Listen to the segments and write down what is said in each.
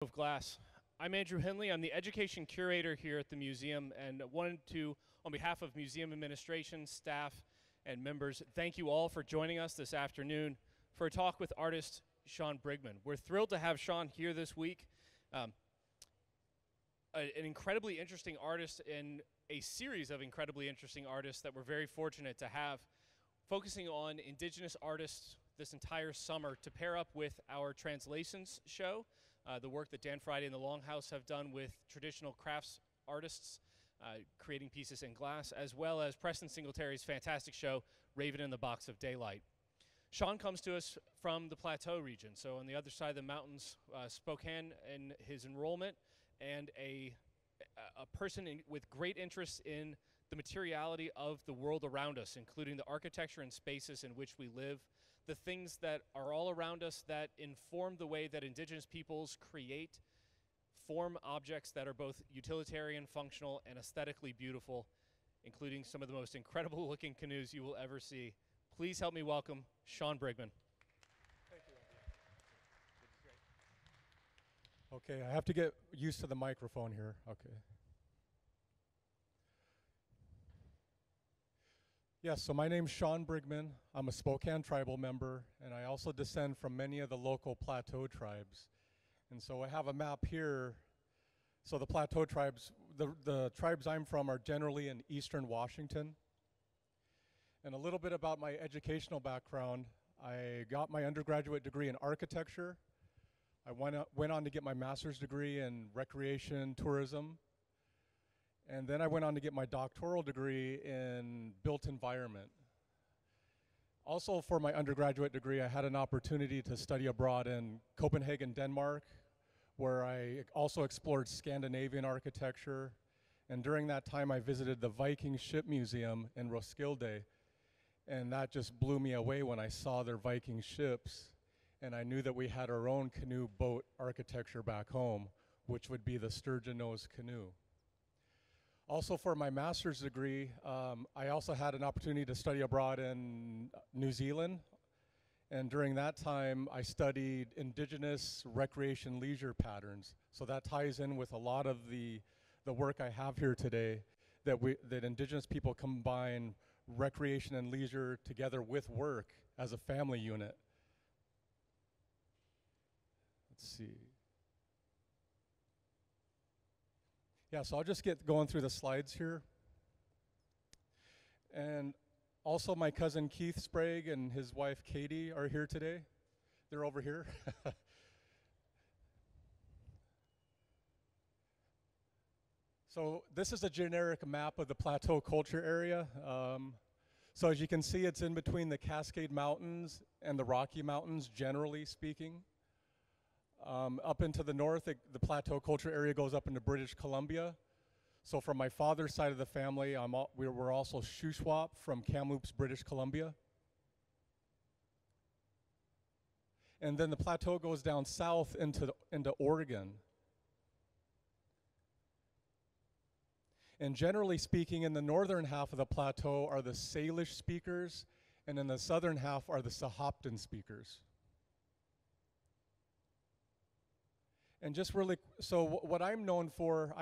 Of Glass. I'm Andrew Henley. I'm the education curator here at the museum and wanted to, on behalf of museum administration, staff, and members, thank you all for joining us this afternoon for a talk with artist Shawn Brigman. We're thrilled to have Shawn here this week, an incredibly interesting artist in a series of incredibly interesting artists that we're very fortunate to have, focusing on indigenous artists this entire summer to pair up with our translations show. The work that Dan Friday and the Longhouse have done with traditional crafts artists, creating pieces in glass, as well as Preston Singletary's fantastic show, Raven in the Box of Daylight. Shawn comes to us from the Plateau region, so on the other side of the mountains, Spokane in his enrollment, and a person with great interest in the materiality of the world around us, including the architecture and spaces in which we live, the things that are all around us that inform the way that indigenous peoples create, form objects that are both utilitarian, functional, and aesthetically beautiful, including some of the most incredible looking canoes you will ever see. Please help me welcome Shawn Brigman. Thank you. Okay, I have to get used to the microphone here. Okay. Yes, so my name's Shawn Brigman. I'm a Spokane tribal member, and I also descend from many of the local Plateau tribes. And so I have a map here. So the Plateau tribes, the tribes I'm from are generally in eastern Washington. And a little bit about my educational background. I got my undergraduate degree in architecture. I went on to get my master's degree in recreation tourism. And then I went on to get my doctoral degree in built environment. Also for my undergraduate degree, I had an opportunity to study abroad in Copenhagen, Denmark, where I also explored Scandinavian architecture. And during that time, I visited the Viking Ship Museum in Roskilde. And that just blew me away when I saw their Viking ships. And I knew that we had our own canoe boat architecture back home, which would be the sturgeon nose canoe. Also for my master's degree, I also had an opportunity to study abroad in New Zealand. And during that time, I studied indigenous recreation leisure patterns. So that ties in with a lot of the work I have here today, that indigenous people combine recreation and leisure together with work as a family unit. Let's see. Yeah, so I'll just get going through the slides here. And also my cousin Keith Sprague and his wife Katie are here today. They're over here. So this is a generic map of the Plateau culture area. So as you can see, it's in between the Cascade Mountains and the Rocky Mountains, generally speaking. Up into the north, the Plateau culture area goes up into British Columbia. So from my father's side of the family, we're also Shuswap from Kamloops, British Columbia. And then the plateau goes down south into Oregon. And generally speaking, in the northern half of the plateau are the Salish speakers, and in the southern half are the Sahaptin speakers. And just really, so what I'm known for,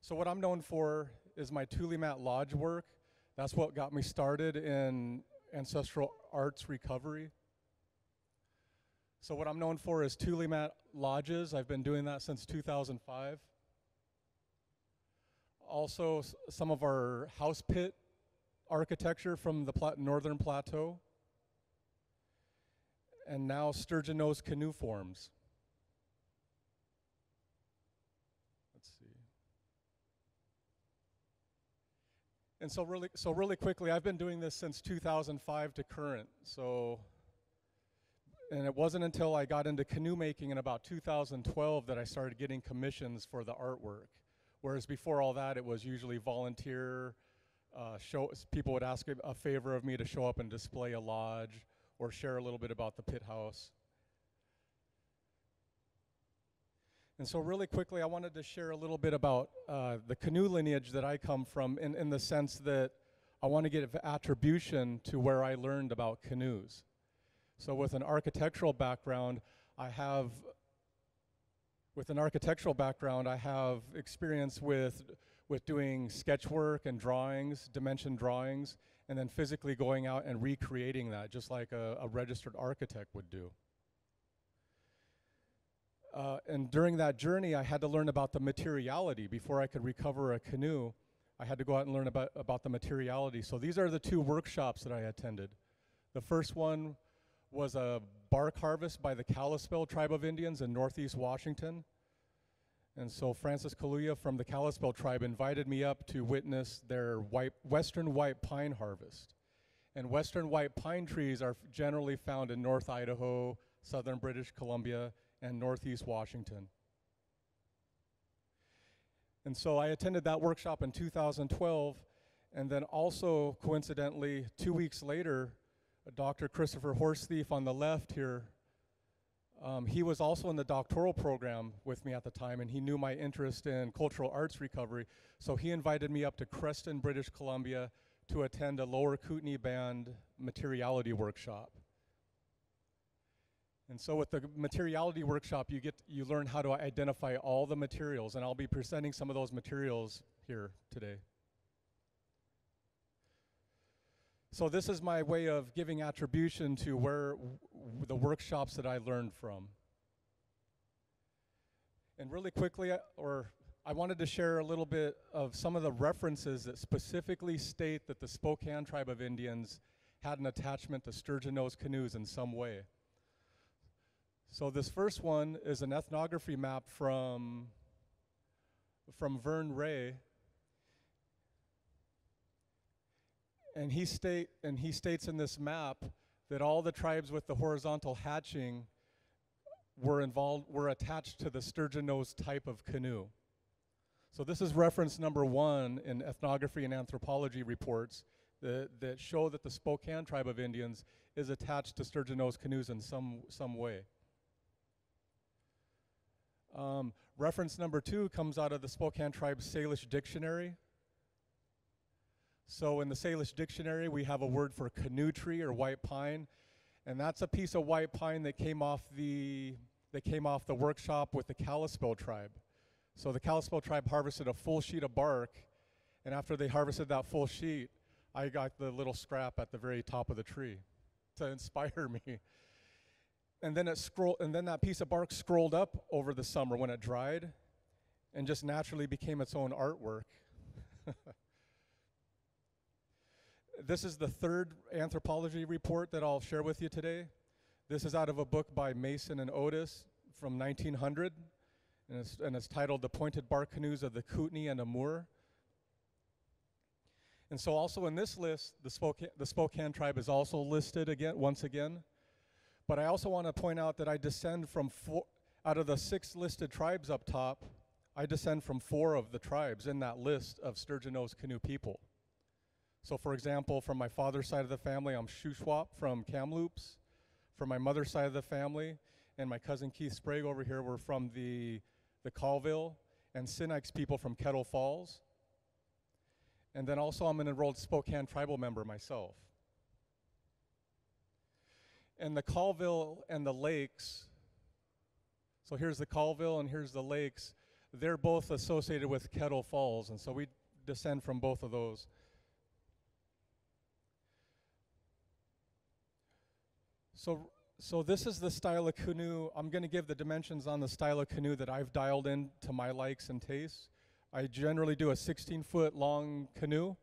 what I'm known for is my Tulimat Lodge work. That's what got me started in ancestral arts recovery. So what I'm known for is Tulimat Lodges. I've been doing that since 2005. Also, some of our house pit architecture from the northern plateau. And now sturgeon nose canoe forms. And so really quickly, I've been doing this since 2005 to current. And it wasn't until I got into canoe making in about 2012 that I started getting commissions for the artwork. Whereas before all that, it was usually volunteer. People would ask a favor of me to show up and display a lodge or share a little bit about the pit house. And so really quickly, I wanted to share a little bit about the canoe lineage that I come from in the sense that I want to give attribution to where I learned about canoes. So with an architectural background, I have With an architectural background, I have experience with doing sketch work and drawings, dimension drawings, and then physically going out and recreating that, just like a registered architect would do. And during that journey, I had to learn about the materiality. Before I could recover a canoe, I had to go out and learn about the materiality. So these are the two workshops that I attended. The first one was a bark harvest by the Kalispel tribe of Indians in Northeast Washington. And so Francis Kaluuya from the Kalispel tribe invited me up to witness their western white pine harvest. And western white pine trees are generally found in North Idaho, southern British Columbia, and Northeast Washington. And so I attended that workshop in 2012, and then also coincidentally, 2 weeks later, Dr. Christopher Horsethief on the left here, he was also in the doctoral program with me at the time, and he knew my interest in cultural arts recovery, so he invited me up to Creston, British Columbia to attend a Lower Kootenai Band materiality workshop. And so with the materiality workshop, you learn how to identify all the materials, and I'll be presenting some of those materials here today. So this is my way of giving attribution to where the workshops that I learned from. And really quickly, I wanted to share a little bit of some of the references that specifically state that the Spokane tribe of Indians had an attachment to sturgeon-nosed canoes in some way. So this first one is an ethnography map from Vern Ray. And he states in this map that all the tribes with the horizontal hatching were attached to the sturgeon-nosed type of canoe. So this is reference number 1 in ethnography and anthropology reports that show that the Spokane tribe of Indians is attached to sturgeon-nosed canoes in some way. Reference number 2 comes out of the Spokane tribe's Salish dictionary. So in the Salish dictionary, we have a word for canoe tree or white pine, and that's a piece of white pine that came off the workshop with the Kalispel tribe. So the Kalispel tribe harvested a full sheet of bark, and after they harvested that full sheet, I got the little scrap at the very top of the tree to inspire me. And then that piece of bark scrolled up over the summer when it dried, and just naturally became its own artwork. This is the third anthropology report that I'll share with you today. This is out of a book by Mason and Otis from 1900, and it's titled The Pointed Bark Canoes of the Kootenai and Amur. And so also in this list, the Spokane tribe is also listed once again. But I also want to point out that I descend from out of the 6 listed tribes up top, I descend from 4 of the tribes in that list of sturgeon-nosed canoe people. So for example, from my father's side of the family, I'm Shuswap from Kamloops. From my mother's side of the family, and my cousin Keith Sprague over here, were from the Colville and Sinix people from Kettle Falls. And then also I'm an enrolled Spokane tribal member myself. And the Colville and the lakes, so here's the Colville and here's the lakes, they're both associated with Kettle Falls, and so we descend from both of those. So this is the style of canoe. I'm going to give the dimensions on the style of canoe that I've dialed in to my likes and tastes. I generally do a 16-foot long canoe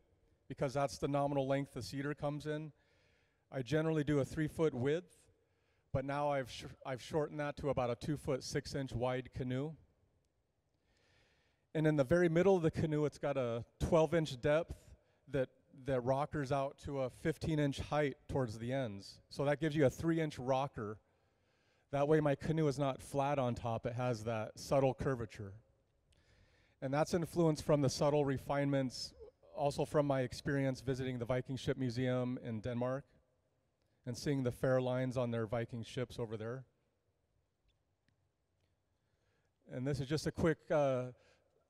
because that's the nominal length the cedar comes in. I generally do a 3-foot width, but now I've shortened that to about a 2-foot 6-inch wide canoe. And in the very middle of the canoe, it's got a 12-inch depth that rockers out to a 15-inch height towards the ends. So that gives you a 3-inch rocker. That way my canoe is not flat on top, it has that subtle curvature. And that's influenced from the subtle refinements, also from my experience visiting the Viking Ship Museum in Denmark and seeing the fair lines on their Viking ships over there. And this is just a quick,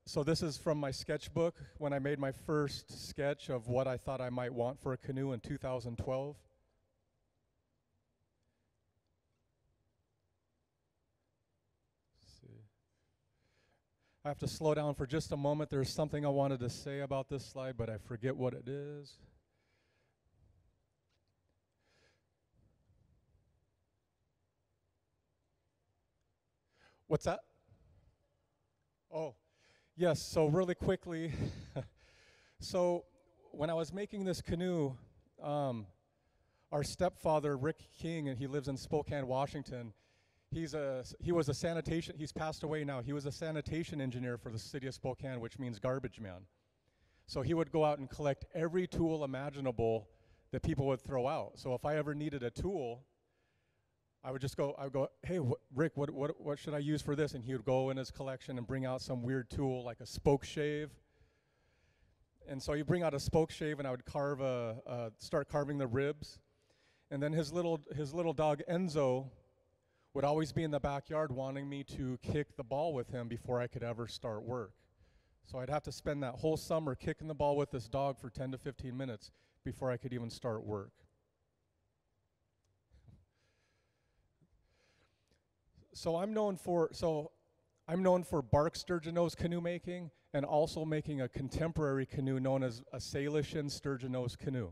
so this is from my sketchbook when I made my first sketch of what I thought I might want for a canoe in 2012. Let's see. I have to slow down for just a moment. There's something I wanted to say about this slide, but I forget what it is. What's that? Oh, yes, so really quickly. So when I was making this canoe, our stepfather, Rick King, and he lives in Spokane, Washington. He's passed away now. He was a sanitation engineer for the city of Spokane, which means garbage man. So he would go out and collect every tool imaginable that people would throw out. So if I ever needed a tool, I would go, hey, Rick, what should I use for this? And he would go in his collection and bring out some weird tool like a spoke shave. And so he'd bring out a spoke shave, and I would start carving the ribs. And then his little dog Enzo would always be in the backyard wanting me to kick the ball with him before I could ever start work. So I'd have to spend that whole summer kicking the ball with this dog for 10 to 15 minutes before I could even start work. So I'm known for bark sturgeon nose canoe making, and also making a contemporary canoe known as a Salish sturgeon nose canoe.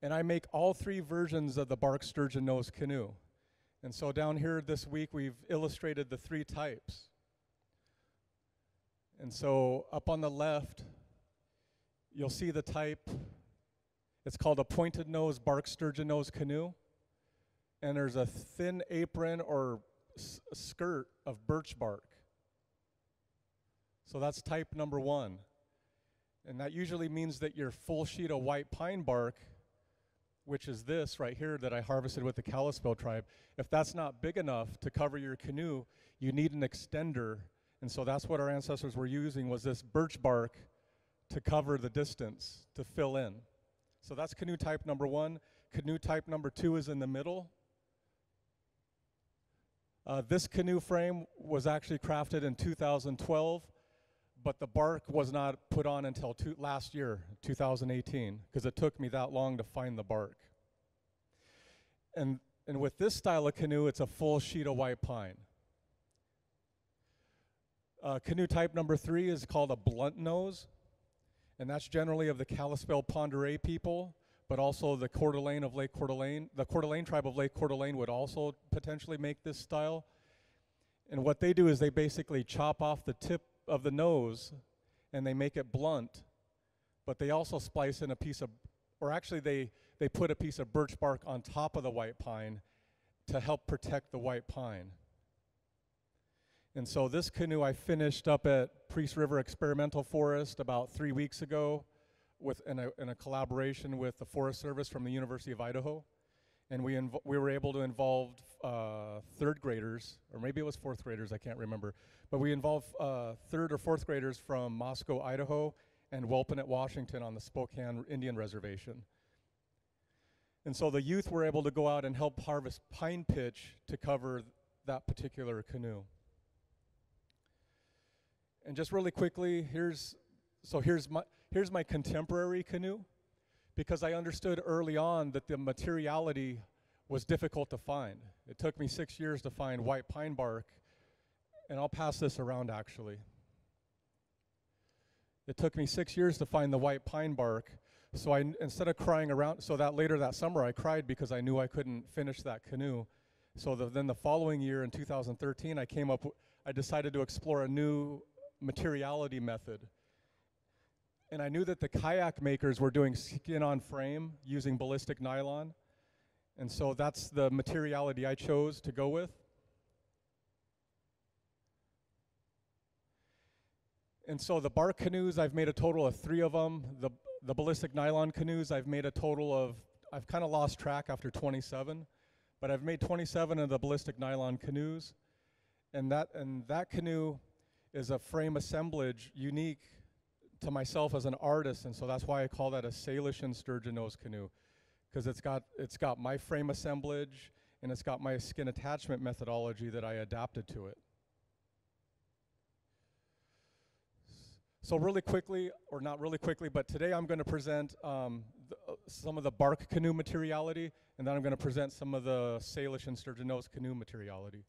And I make all three versions of the bark sturgeon nose canoe. And so down here this week we've illustrated the three types. And so up on the left, you'll see the type. It's called a pointed nose bark sturgeon nose canoe. And there's a thin apron or skirt of birch bark. So that's type number 1. And that usually means that your full sheet of white pine bark, which is this right here that I harvested with the Kalispel tribe, if that's not big enough to cover your canoe, you need an extender. And so that's what our ancestors were using, was this birch bark to cover the distance, to fill in. So that's canoe type number 1. Canoe type number 2 is in the middle. This canoe frame was actually crafted in 2012, but the bark was not put on until last year, 2018, because it took me that long to find the bark. And with this style of canoe, it's a full sheet of white pine. Canoe type number 3 is called a blunt nose, and that's generally of the Kalispel Ponderay people, but also the Coeur d'Alene of Lake Coeur d'Alene. The Coeur d'Alene tribe of Lake Coeur d'Alene would also potentially make this style. And what they do is they basically chop off the tip of the nose and they make it blunt, but they also splice in a piece of, or actually they put a piece of birch bark on top of the white pine to help protect the white pine. And so this canoe I finished up at Priest River Experimental Forest about 3 weeks ago in a collaboration with the Forest Service from the University of Idaho. And we were able to involve third graders, or maybe it was fourth graders, I can't remember. But we involved third or fourth graders from Moscow, Idaho, and Welpanet, Washington on the Spokane Indian Reservation. And so the youth were able to go out and help harvest pine pitch to cover that particular canoe. And just really quickly, here's my contemporary canoe, because I understood early on that the materiality was difficult to find. It took me 6 years to find white pine bark, and I'll pass this around actually. It took me 6 years to find the white pine bark, so instead of crying around, so that later that summer I cried because I knew I couldn't finish that canoe. So then the following year in 2013, I decided to explore a new materiality method. And I knew that the kayak makers were doing skin on frame using ballistic nylon. And so that's the materiality I chose to go with. And so the bark canoes, I've made a total of 3 of them. The ballistic nylon canoes, I've made a total of, I've kind of lost track after 27, but I've made 27 of the ballistic nylon canoes. And that canoe is a frame assemblage unique to myself as an artist, and so that's why I call that a Salish sturgeon nose canoe, because it's got my frame assemblage and it's got my skin attachment methodology that I adapted to it. So really quickly, or not really quickly, but today I'm going to present some of the bark canoe materiality, and then I'm going to present some of the Salish sturgeon nose canoe materiality.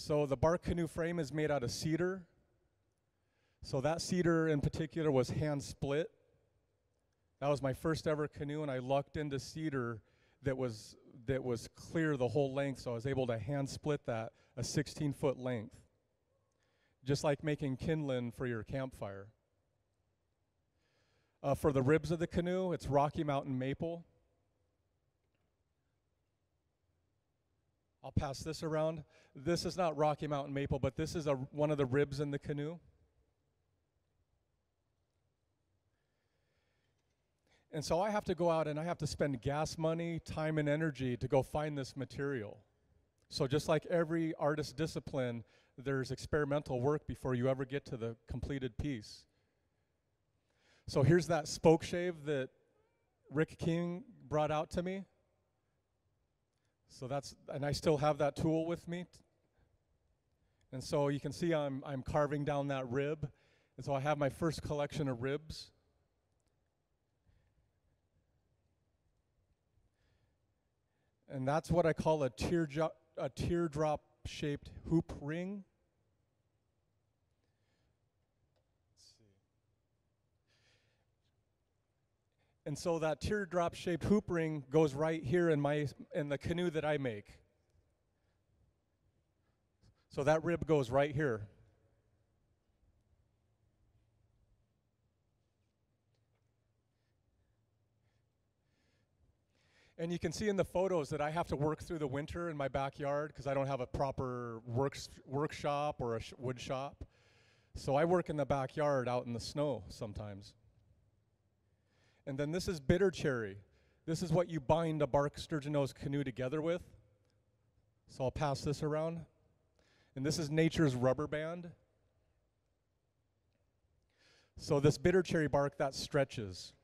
So the bark canoe frame is made out of cedar. So that cedar in particular was hand split. That was my first ever canoe, and I lucked into cedar that was clear the whole length, so I was able to hand split that a 16-foot length. Just like making kindling for your campfire. For the ribs of the canoe, it's Rocky Mountain maple. I'll pass this around. This is not Rocky Mountain maple, but this is one of the ribs in the canoe. And so I have to go out and I have to spend gas money, time, and energy to go find this material. So just like every artist discipline, there's experimental work before you ever get to the completed piece. So here's that spoke shave that Rick King brought out to me. So and I still have that tool with me. And so you can see I'm carving down that rib. And so I have my first collection of ribs. And that's what I call a teardrop-shaped hoop ring. Let's see. And so that teardrop-shaped hoop ring goes right here in the canoe that I make. So that rib goes right here. And you can see in the photos that I have to work through the winter in my backyard because I don't have a proper workshop or a wood shop. So I work in the backyard out in the snow sometimes. And then this is bitter cherry. This is what you bind a bark sturgeon nose canoe together with. So I'll pass this around. And this is nature's rubber band. So this bitter cherry bark, that stretches.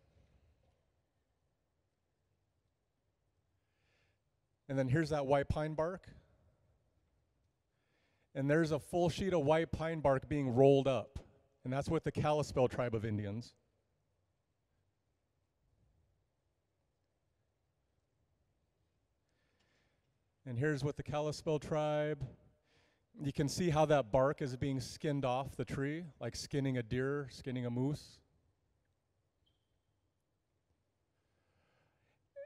And then here's that white pine bark. And there's a full sheet of white pine bark being rolled up. And that's with the Kalispel tribe of Indians. And here's with the Kalispel tribe. You can see how that bark is being skinned off the tree, like skinning a deer, skinning a moose.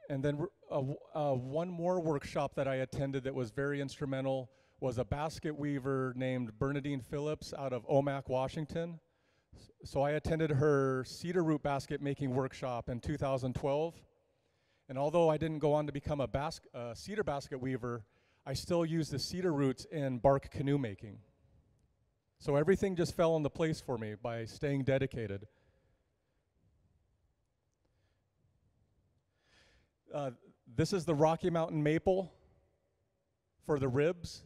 And then one more workshop that I attended that was very instrumental was a basket weaver named Bernadine Phillips out of Omak, Washington. So I attended her cedar root basket making workshop in 2012. And although I didn't go on to become a cedar basket weaver, I still use the cedar roots in bark canoe making. So everything just fell into place for me by staying dedicated. This is the Rocky Mountain maple for the ribs.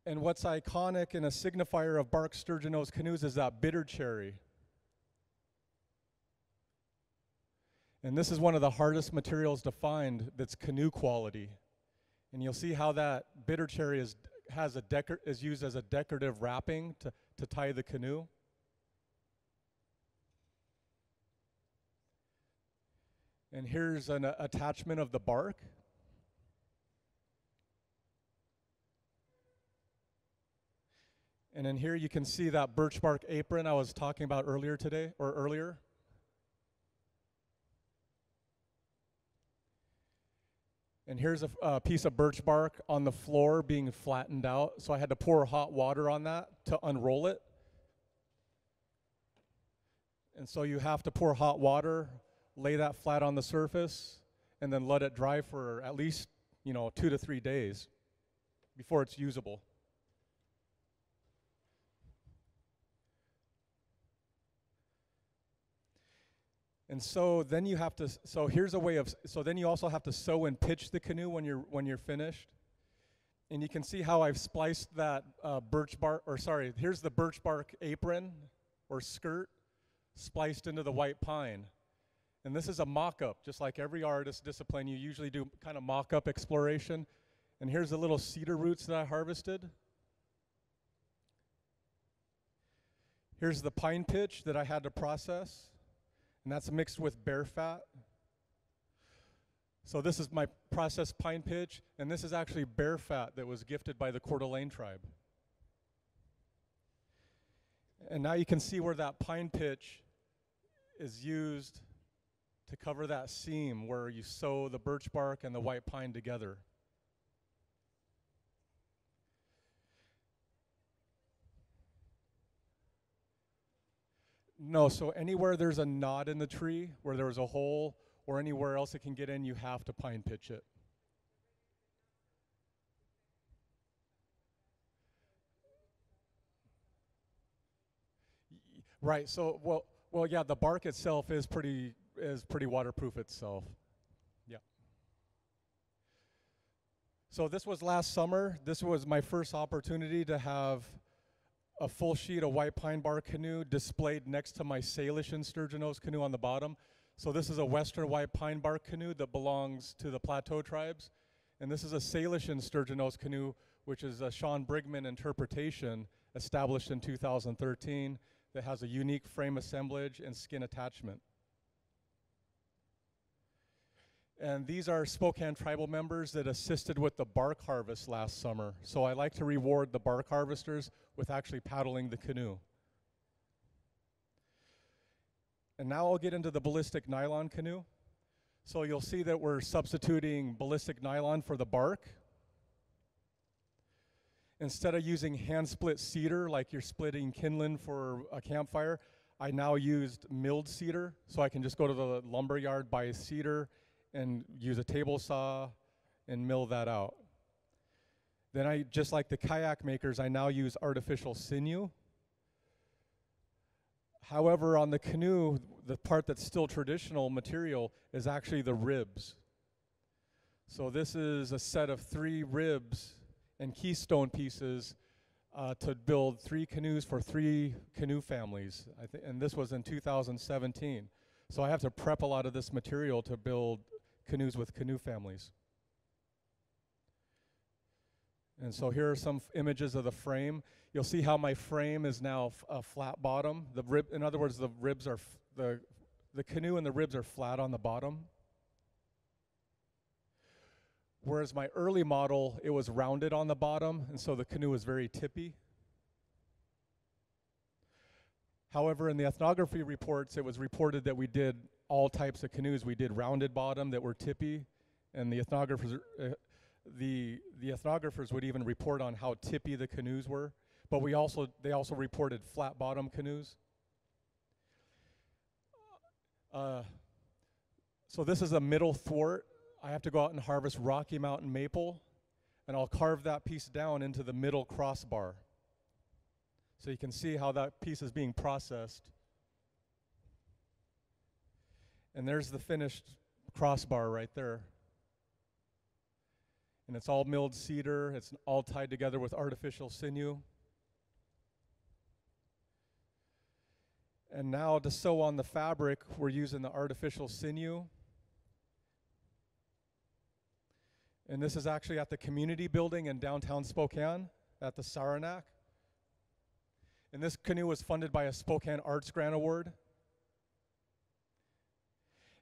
And what's iconic and a signifier of bark sturgeon nose canoes is that bitter cherry. And this is one of the hardest materials to find that's canoe quality. And you'll see how that bitter cherry is used as a decorative wrapping to tie the canoe. And here's an attachment of the bark. And in here you can see that birch bark apron I was talking about earlier. And here's a piece of birch bark on the floor being flattened out. So I had to pour hot water on that to unroll it. And so you have to pour hot water, lay that flat on the surface, and then let it dry for at least 2 to 3 days before it's usable. And so then you have to, so here's a way of, so then you also have to sew and pitch the canoe when you're finished. And you can see how I've spliced that here's the birch bark apron or skirt spliced into the white pine. And this is a mock-up, just like every artist discipline, you usually do kind of mock-up exploration. And here's the little cedar roots that I harvested. Here's the pine pitch that I had to process. and that's mixed with bear fat. So this is my processed pine pitch, and this is actually bear fat that was gifted by the Coeur d'Alene tribe. And now you can see where that pine pitch is used to cover that seam where you sew the birch bark and the white pine together. No, so anywhere there's a knot in the tree, where there's a hole, or anywhere else it can get in, you have to pine pitch it. Right, so, well, yeah, the bark itself is pretty waterproof itself. Yeah. So this was last summer. This was my first opportunity to have a full sheet of white pine bark canoe displayed next to my Salish and Sturgeon-Nose canoe on the bottom. So this is a western white pine bark canoe that belongs to the Plateau tribes. And this is a Salish and Sturgeon-Nose canoe, which is a Shawn Brigman interpretation established in 2013 that has a unique frame assemblage and skin attachment. And these are Spokane tribal members that assisted with the bark harvest last summer. So I like to reward the bark harvesters with actually paddling the canoe. And now I'll get into the ballistic nylon canoe. So you'll see that we're substituting ballistic nylon for the bark. Instead of using hand split cedar like you're splitting kindling for a campfire, I now used milled cedar. So I can just go to the lumber yard, buy cedar, and use a table saw and mill that out. Then just like the kayak makers, I now use artificial sinew. However, on the canoe, the part that's still traditional material is actually the ribs. So this is a set of 3 ribs and keystone pieces to build 3 canoes for 3 canoe families. And this was in 2017. So I have to prep a lot of this material to build canoes with canoe families. And so here are some images of the frame. You'll see how my frame is now a flat bottom. In other words, the ribs are the canoe and the ribs are flat on the bottom. Whereas my early model, it was rounded on the bottom, and so the canoe was very tippy. However, in the ethnography reports, it was reported that we did all types of canoes. We did rounded bottom that were tippy, and the ethnographers would even report on how tippy the canoes were. But they also reported flat bottom canoes. So this is a middle thwart. I have to go out and harvest Rocky Mountain maple, and I'll carve that piece down into the middle crossbar. So you can see how that piece is being processed. And there's the finished crossbar right there. And it's all milled cedar. It's all tied together with artificial sinew. And now to sew on the fabric, we're using the artificial sinew. And this is actually at the community building in downtown Spokane at the Saranac. And this canoe was funded by a Spokane Arts Grant Award.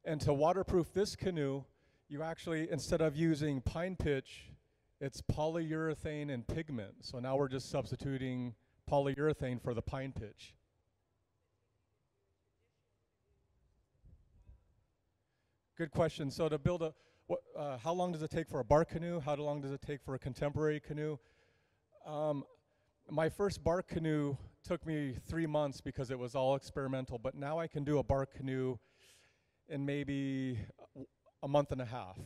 And to waterproof this canoe, you actually, instead of using pine pitch, it's polyurethane and pigment. So now we're just substituting polyurethane for the pine pitch. Good question. So to build how long does it take for a bark canoe? How long does it take for a contemporary canoe? My first bark canoe took me 3 months because it was all experimental, but now I can do a bark canoe in maybe a month and a half.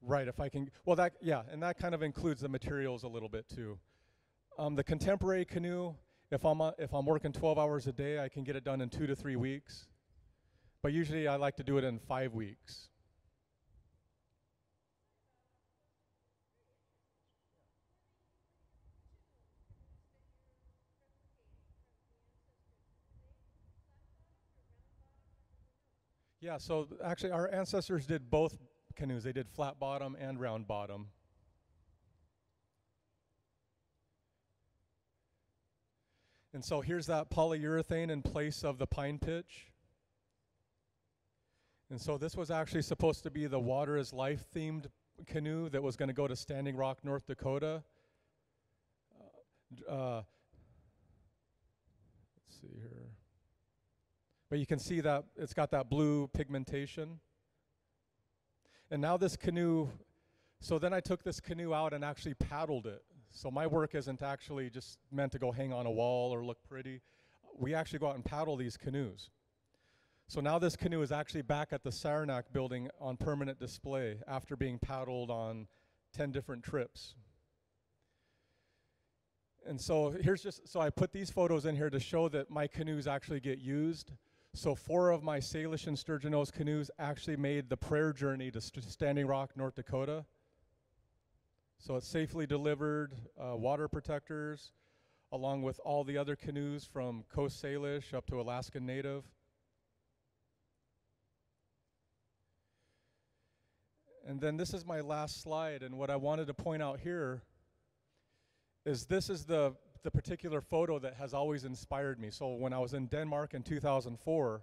Right, if I can, well and that kind of includes the materials a little bit too. The contemporary canoe, if I'm working 12 hours a day, I can get it done in 2 to 3 weeks. But usually I like to do it in 5 weeks. Yeah, so actually our ancestors did both canoes. They did flat bottom and round bottom. And so here's that polyurethane in place of the pine pitch. And so this was actually supposed to be the Water is Life themed canoe that was going to go to Standing Rock, North Dakota. Let's see here. But you can see that it's got that blue pigmentation. And now this canoe, so then I took this canoe out and actually paddled it. So my work isn't actually just meant to go hang on a wall or look pretty. We actually go out and paddle these canoes. So now this canoe is actually back at the Saranac building on permanent display after being paddled on 10 different trips. And so so I put these photos in here to show that my canoes actually get used. So 4 of my Salish and Sturgeon-nose canoes actually made the prayer journey to Standing Rock, North Dakota. So it's safely delivered water protectors, along with all the other canoes from Coast Salish up to Alaskan Native. And then this is my last slide, and what I wanted to point out here is this is the particular photo that has always inspired me. So when I was in Denmark in 2004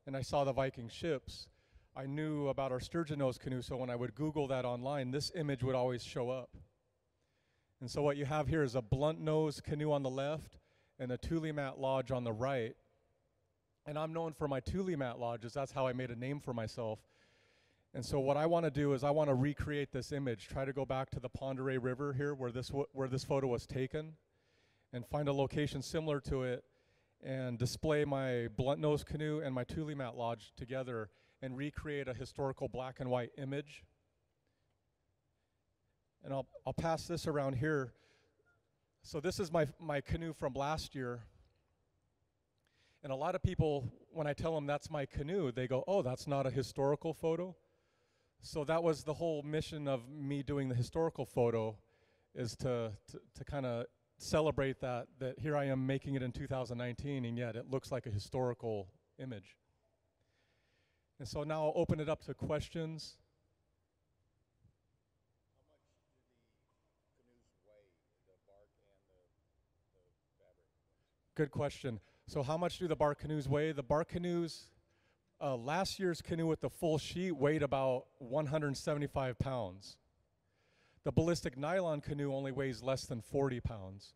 and I saw the Viking ships, I knew about our sturgeon-nose canoe, so when I would Google that online, this image would always show up. And so what you have here is a blunt-nose canoe on the left and a tule mat lodge on the right. And I'm known for my tule mat lodges. That's how I made a name for myself. And so what I want to do is I want to recreate this image, try to go back to the Pend Oreille River here where this photo was taken, and find a location similar to it and display my blunt nose canoe and my tule mat lodge together and recreate a historical black and white image. And I'll pass this around here. So this is my canoe from last year. And a lot of people, when I tell them that's my canoe, they go, oh, that's not a historical photo. So that was the whole mission of me doing the historical photo, is to kind of celebrate that here I am making it in 2019, and yet it looks like a historical image. And so now I'll open it up to questions. How much do the canoes weigh, the bark and the fabric? Good question. So how much do the bark canoes weigh? The bark canoes, last year's canoe with the full sheet weighed about 175 pounds. The ballistic nylon canoe only weighs less than 40 pounds.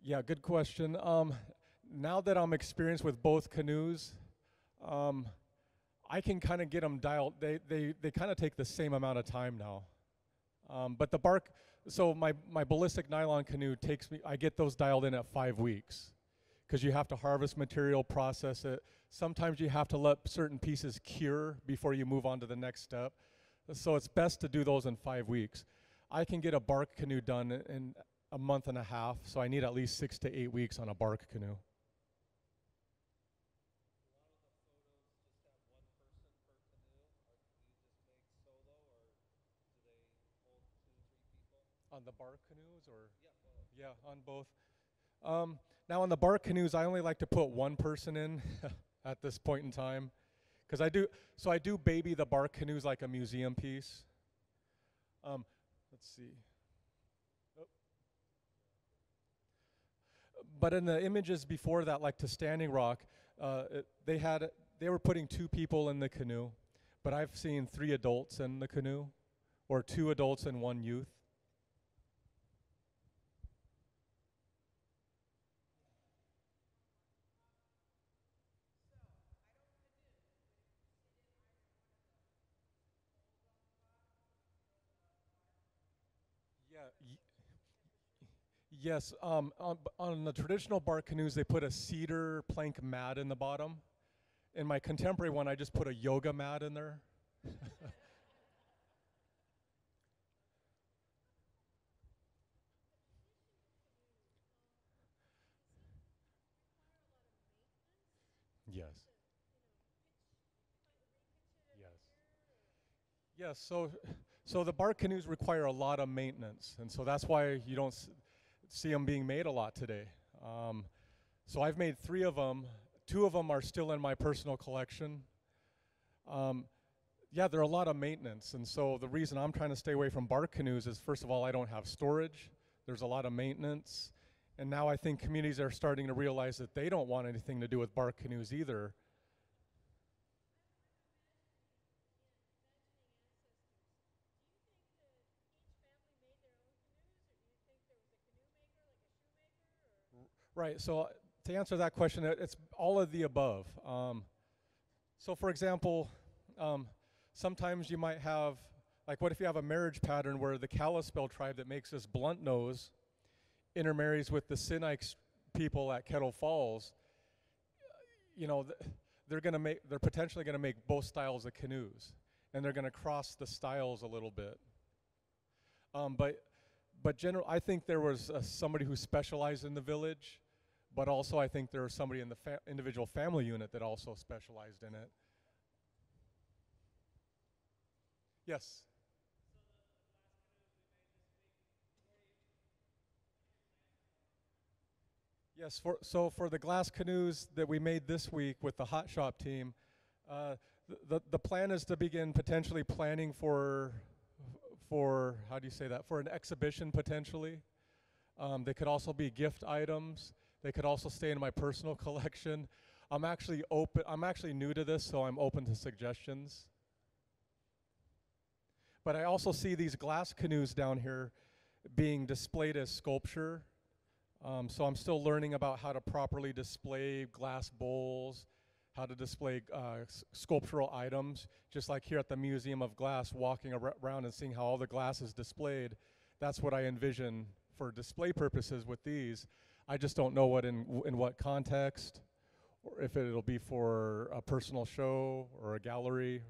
Yeah, good question. Now that I'm experienced with both canoes, I can kind of get them dialed. They kind of take the same amount of time now. But the bark, so my ballistic nylon canoe I get those dialed in at 5 weeks, because you have to harvest material, process it. Sometimes you have to let certain pieces cure before you move on to the next step. So it's best to do those in 5 weeks. I can get a bark canoe done in a month and a half, so I need at least 6 to 8 weeks on a bark canoe. On the bark canoes, or? Yeah, on both. Now on the bark canoes, I only like to put one person in at this point in time, because I do baby the bark canoes like a museum piece. Let's see. Oh. But in the images before that, like to Standing Rock, they were putting 2 people in the canoe, but I've seen 3 adults in the canoe, or 2 adults and 1 youth. Yes, on the traditional bark canoes, they put a cedar plank mat in the bottom. In my contemporary one, I just put a yoga mat in there. Yes. Yes. Yes, so the bark canoes require a lot of maintenance, and so that's why you don't see them being made a lot today. So I've made 3 of them. 2 of them are still in my personal collection. Yeah, there are a lot of maintenance, and so the reason I'm trying to stay away from bark canoes is, first of all, I don't have storage. There's a lot of maintenance, and now I think communities are starting to realize that they don't want anything to do with bark canoes either. Right. So to answer that question, it's all of the above. So, for example, um, sometimes you might have, like, what if you have a marriage pattern where the Kalispel tribe that makes this blunt nose intermarries with the Sinike people at Kettle Falls? You know, they're potentially gonna make both styles of canoes, and they're gonna cross the styles a little bit. Um, but I think there was somebody who specialized in the village, but also I think there was somebody in the individual family unit that also specialized in it. Yes. Yes, for the glass canoes that we made this week with the Hot Shop team, the plan is to begin potentially planning for how do you say that, for an exhibition potentially. They could also be gift items. They could also stay in my personal collection. I'm actually new to this, so I'm open to suggestions. But I also see these glass canoes down here being displayed as sculpture. So I'm still learning about how to properly display glass bowls, how to display sculptural items, just like here at the Museum of Glass, walking around and seeing how all the glass is displayed. That's what I envision for display purposes with these. I just don't know in what context, or if it'll be for a personal show or a gallery.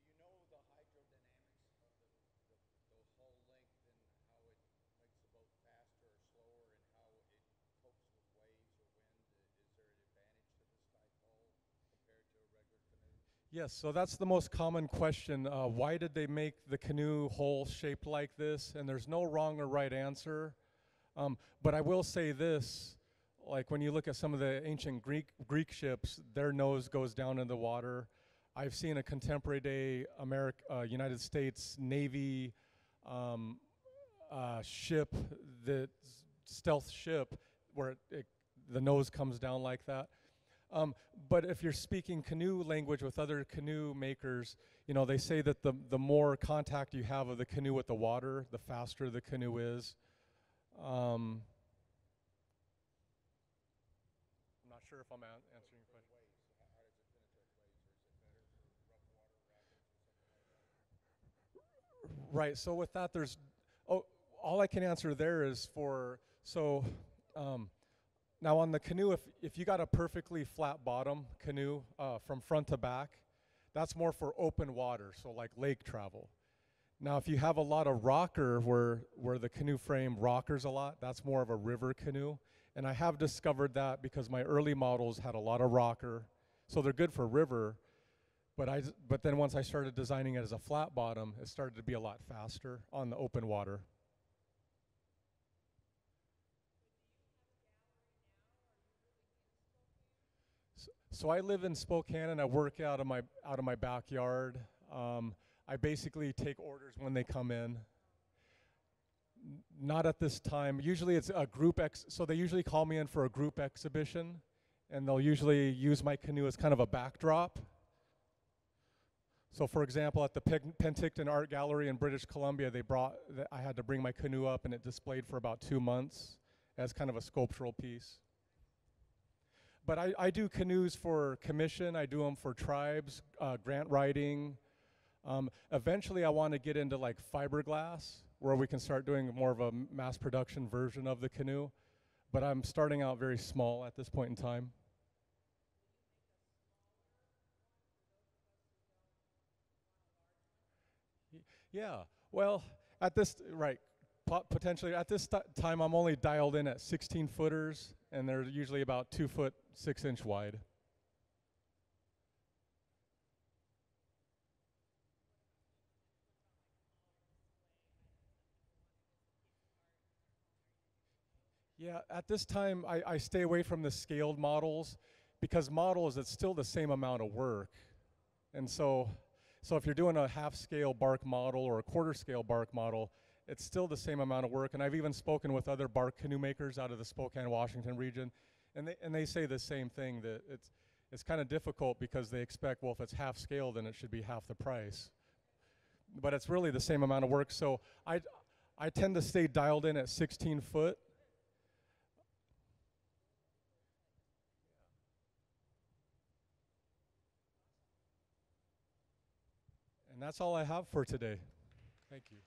Do you know the hydrodynamics of the whole length and how it makes the boat faster or slower and how it copes with waves or wind? Is there an advantage to this type hull compared to a regular canoe? Yes, so that's the most common question. Why did they make the canoe hull shaped like this? And there's no wrong or right answer. But I will say this, like when you look at some of the ancient Greek ships, their nose goes down in the water. I've seen a contemporary day United States Navy ship, stealth ship, where the nose comes down like that. But if you're speaking canoe language with other canoe makers, you know, they say that the more contact you have of the canoe with the water, the faster the canoe is. I'm not sure if I'm answering your question. Waves, how does it penetrate waves? Or is it better for rough water rapids or something like that? Right, so with that, all I can answer there is now on the canoe, if you got a perfectly flat bottom canoe from front to back, that's more for open water, so like lake travel. Now if you have a lot of rocker where the canoe frame rockers a lot, that's more of a river canoe. And I have discovered that because my early models had a lot of rocker, so they're good for river, but then once I started designing it as a flat bottom, it started to be a lot faster on the open water. So I live in Spokane and I work out of my backyard. I basically take orders when they come in. Not at this time. Usually it's a group so they usually call me in for a group exhibition, and they'll usually use my canoe as kind of a backdrop. So for example, at the Penticton Art Gallery in British Columbia, I had to bring my canoe up and it displayed for about 2 months as kind of a sculptural piece. But I do canoes for commission, I do them for tribes, grant writing. Eventually I want to get into like fiberglass, where we can start doing more of a mass production version of the canoe. But I'm starting out very small at this point in time. Yeah, well, potentially at this time I'm only dialed in at 16 footers, and they're usually about 2 foot 6 inch wide. Yeah, at this time I stay away from the scaled models because models, it's still the same amount of work. And so if you're doing a half-scale bark model or a quarter-scale bark model, it's still the same amount of work. And I've even spoken with other bark canoe makers out of the Spokane, Washington region, and they say the same thing, that it's kind of difficult because they expect, well, if it's half-scale, then it should be half the price. But it's really the same amount of work. So I tend to stay dialed in at 16 foot. And that's all I have for today. Thank you.